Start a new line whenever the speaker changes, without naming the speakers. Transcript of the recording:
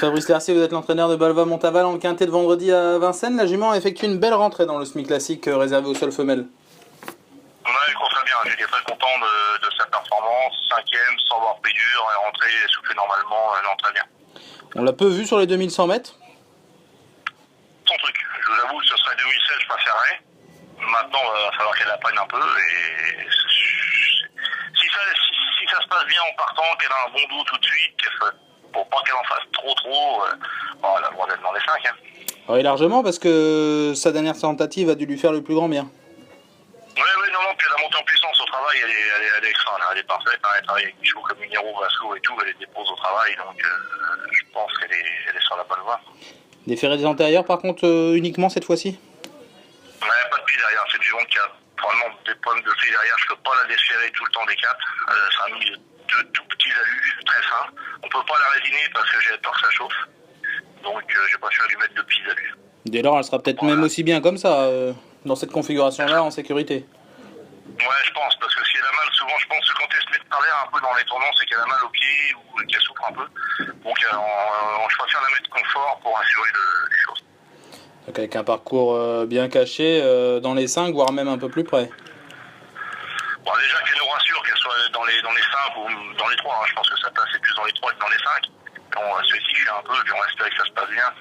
Fabrice Lercier, vous êtes l'entraîneur de Balva Montaval en quintet de vendredi à Vincennes. La jument a effectué une belle rentrée dans le semi classique réservé aux seules femelles.
Ouais, il court très bien. J'étais très content de sa performance. Cinquième, sans avoir pris dur, elle est rentrée, soufflée normalement, elle entre très bien.
On l'a peu vu sur les 2100 mètres.
Son truc. Je vous avoue, ce serait 2016, je préférerais. Maintenant, il va falloir qu'elle apprenne un peu. Et si ça se passe bien en partant, qu'elle a un bon dos tout de suite, pour pas qu'elle en fasse trop, elle a le droit d'être dans les 5. Hein.
Oui, largement, parce que sa dernière tentative a dû lui faire le plus grand bien.
Oui, non, puis la montée en puissance au travail, elle est extra, là. Elle est parfaite, hein. Elle travaille avec des chevaux comme Minero, Vasco et tout, elle les dépose au travail, donc je pense qu'elle est sur la bonne voie.
Des ferrets des antérieurs, par contre, uniquement cette fois-ci.
Ouais, pas de pied derrière, c'est du vent qui a probablement des pommes de pied derrière, je peux pas la desserrer tout le temps des quatre, ça a mis deux tout petits alus, très fins. On peut pas la résiner parce que j'ai peur que ça chauffe, donc j'ai préféré lui mettre deux petits alus.
Dès lors, elle sera peut-être même aussi bien comme ça, dans cette configuration-là, en sécurité.
Ouais, je pense, parce que si elle a mal, souvent, je pense que quand elle se met de travers un peu dans les tournants, c'est qu'elle a mal au pied ou qu'elle souffre un peu. Donc, je préfère la mettre confort pour assurer les choses.
Donc avec un parcours bien caché dans les 5, voire même un peu plus près.
Bon, déjà qu'elle nous rassure qu'elle soit dans les 5 ou dans les 3, hein. Je pense que sa place est plus dans les 3 que dans les 5. On va se spécifier un peu, puis on espère que ça se passe bien.